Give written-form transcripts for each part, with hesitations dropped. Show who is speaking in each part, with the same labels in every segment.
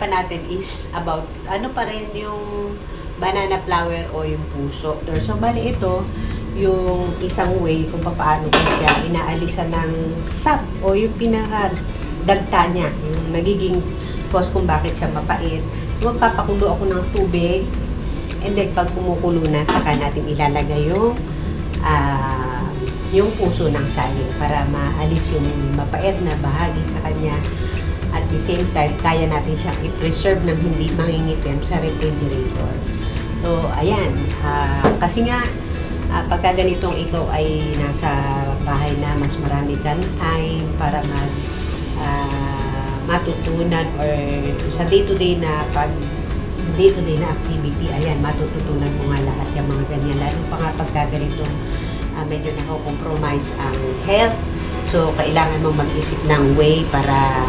Speaker 1: pag-uusapan natin is about ano pa rin yung banana flower o yung puso. So, bali ito, yung isang way kung paano ko siya inaalisan ng sap o yung pinaka-dagta niya. Yung nagiging cause kung bakit siya mapait. Magpapakulo ako ng tubig and then pag kumukulo na, saka natin ilalagay yung puso ng saging para maalis yung mapait na bahagi sa kanya. At the same time, kaya natin siyang i-preserve ng hindi mangingitim sa refrigerator. So, ayan. Kasi nga, pagka ganitong ikaw ay nasa bahay na mas marami kang time para matutunan or sa day-to-day na day-to-day na activity, ayan, matututunan mo nga lahat yung mga ganyan. Lalo pa nga pagka ganitong medyo nako-compromise ang health. So, kailangan mo mag-isip ng way para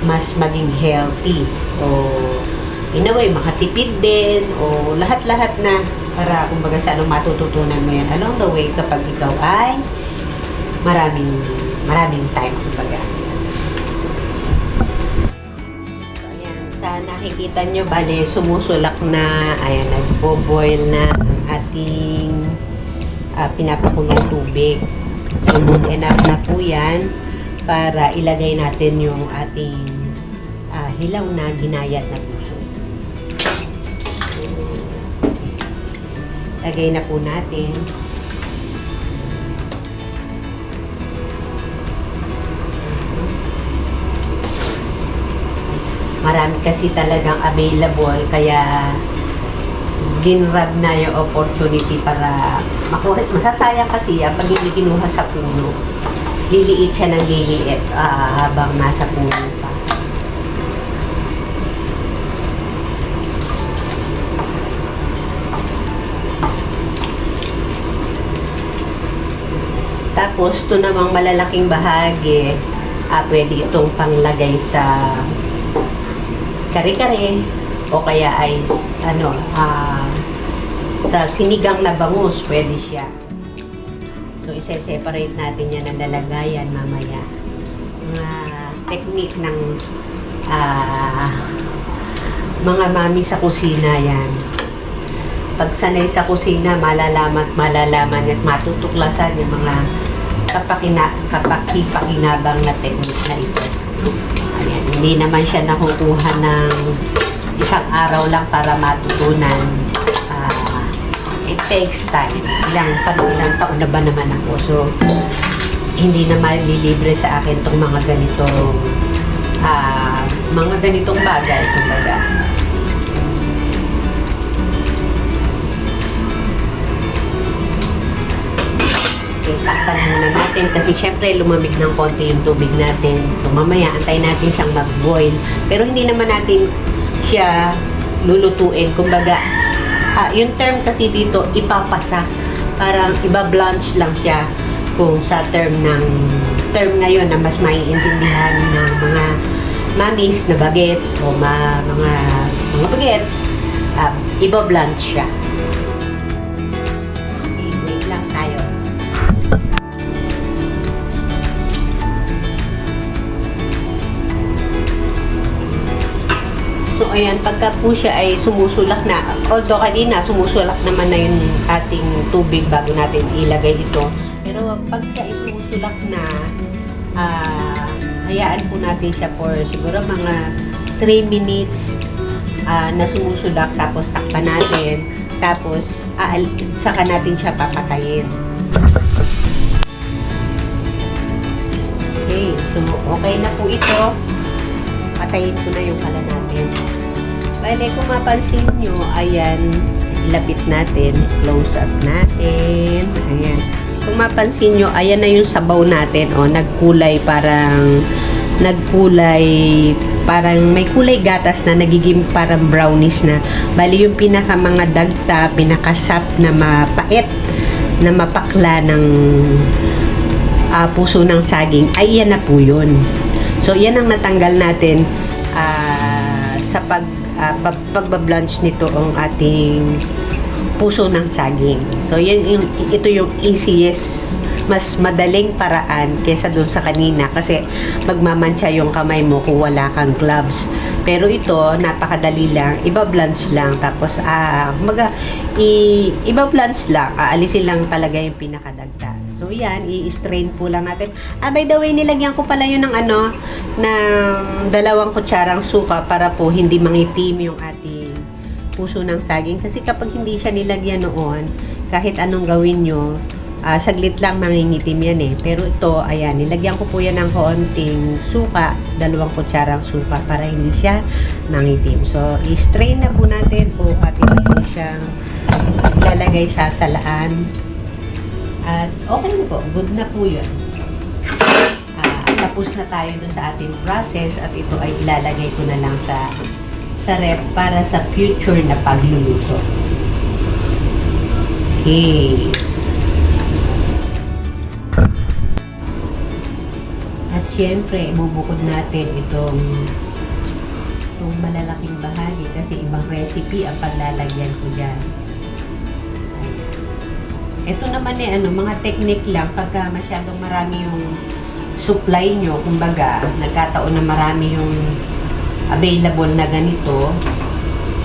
Speaker 1: mas maging healthy. O, in a way, makatipid din. O, lahat-lahat na para, kumbaga, sa anong matututunan mo yan along the way kapag ikaw ay maraming time, kumbaga. So, ayan. Sa nakikita nyo, bale, sumusulak na, ayan, nagbo-boil na ang ating pinapakulong tubig. So, good enough na po yan para ilagay natin yung ating hilaw na ginayat na puso. Lagay na po natin. Marami kasi talagang available, kaya ginrab na yung opportunity para makuha. Masasayang kasi yan pag hindi kinuha sa puno. Liliit siya ng liliit habang nasa puno pa. Tapos, ito namang malalaking bahagi, pwede itong panglagay sa kare-kare o kaya ay sa sinigang na bangus, pwede siya. So, isa-separate natin yan ng lalagayan mamaya. Mga technique ng mga mami sa kusina yan. Pag sanay sa kusina, malalaman at matutuklasan yung mga kapakipakinabang na technique na ito. Ayan, hindi naman siya nakukuha ng isang araw lang para matutunan. It takes time. Ilang taon na ba naman ako. So, hindi na malilibre sa akin itong mga ganitong bagay. Kumbaga. Okay, takpan muna natin kasi syempre lumamig ng konti yung tubig natin. So, mamaya antayin natin siyang mag-boil. Pero hindi naman natin siya lulutuin. Kumbaga, yung term kasi dito, ipapasa. Parang iba-blanch lang siya kung sa term ngayon na mas maiintindihan ng mga mamis na bagets o mga bagets, iba-blanch siya. Okay, wait lang tayo. So, ayan, pagka po siya ay sumusulak na, although kanina sumusulak naman na yung ating tubig bago natin ilagay ito. Pero pagka ay sumusulak na, hayaan po natin siya for siguro mga 3 minutes na sumusulak, tapos takpan natin, tapos saka natin siya papatayin. Okay, so okay na po ito. Patayin ko na yung kala natin. Bale, kung mapansin nyo, ayan, ilapit natin, close up natin, ayan. Kung mapansin nyo, ayan na yung sabaw natin, nagkulay parang may kulay gatas na nagiging parang brownish na. Bali, yung mga dagta, pinakasap na mapait, na mapakla ng puso ng saging, ay yan na po yun. So, yan ang natanggal natin sa pagbablanch nito ang ating puso ng saging. So, ito yung easiest, mas madaling paraan kesa dun sa kanina kasi magmamantsa yung kamay mo kung wala kang gloves. Pero ito, napakadali lang, iba-blance lang, tapos, iba-blance lang, aalisin lang talaga yung pinakadagdag. So, yan, i-strain po lang natin. By the way, nilagyan ko pala yun ng ng 2 kutsarang suka para po hindi mangitim yung ating puso ng saging. Kasi kapag hindi siya nilagyan noon, kahit anong gawin nyo, saglit lang mangingitim yan eh. Pero ito, ayan, nilagyan ko po yan ng konting suka, 2 kutsarang suka para hindi siya mangitim. So, i-strain na po natin po at ito po siyang ilalagay sa salaan. At okay na po, good na po yun. Tapos na tayo dun sa ating process at ito ay ilalagay ko na lang sa ref para sa future na pagluluto. Okay. At syempre, bubukod natin itong malalaking bahagi kasi ibang recipe ang paglalagyan ko dyan. Ito naman mga technique lang pagka masyadong marami yung supply nyo, kumbaga, nagkataon na marami yung available na ganito,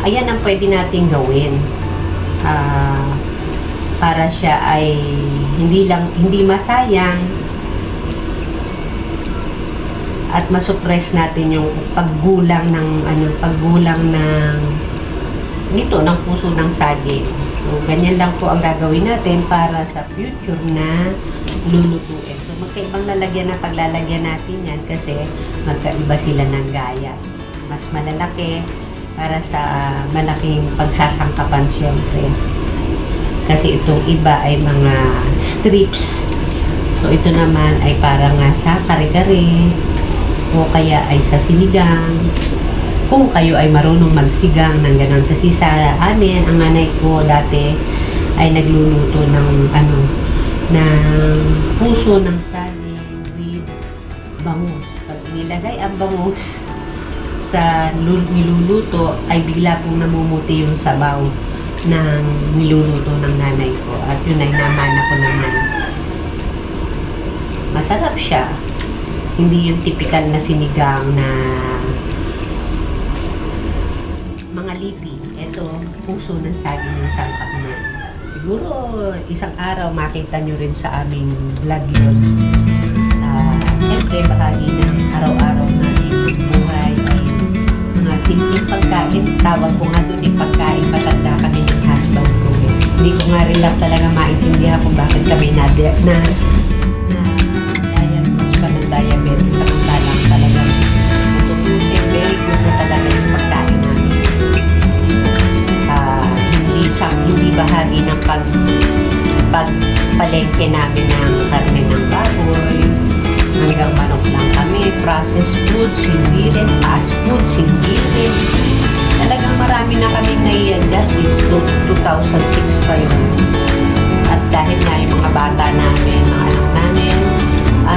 Speaker 1: ayan ang pwede nating gawin para siya ay hindi masayang at masuppress natin yung paggulang ng ng puso ng saging. So, ganyan lang po ang gagawin natin para sa future na lulutuin. So, magkaibang lalagyan na paglalagyan natin yan kasi magkaiba sila ng gaya. Mas malalaki para sa malaking pagsasangkapan syempre. Kasi itong iba ay mga strips. So, ito naman ay para nga sa kare-kare o kaya ay sa sinigang. Kung kayo ay marunong magsigang ng gano'n. Kasi sa amin, ang nanay ko dati ay nagluluto ng puso ng saging with bangus. Pag inilagay ang bangus sa niluluto, ay bigla pong namumuti yung sabaw ng niluluto ng nanay ko. At yun ay namana ko naman. Masarap siya. Hindi yung typical na sinigang na mga lipi. Ito, puso ng saging ng sangkap na. Siguro, isang araw makita nyo rin sa aming vlog yun. Siyempre, bahagi ng araw-araw na buhay ay mga simpleng pagkain. Tawag ko nga doon yung pagkain, matanda kami ng husband ko. Hindi ko nga rin lang talaga maintindihan kung bakit kami na-diagnose pa ng diabetes. Samantalang talagang tutusin, very good na talaga yung pagkain namin. Hindi bahagi ng pagpalengke namin ng karne ng baboy. Hanggang manok lang kami. Processed foods, hindi rin. Fast foods, hindi rin. Talagang marami na kami nai-adjust since 2006 pa yun. At kahit nga yung mga bata namin, mga anak namin,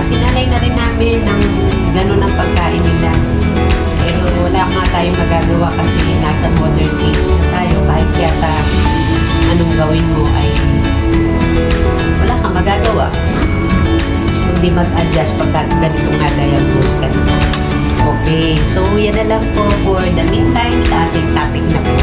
Speaker 1: sinanay na rin namin ng gano'n ang pagkain nila. Pero wala nga tayong magagawa kasi nasa modern age na tayo. Kahit yata anong gawin mo ay wala kang magagawa. Hindi mag-adjust pagka ganito nga diagnose ka na. Okay, so yan na lang po for the meantime sa ating topic na po.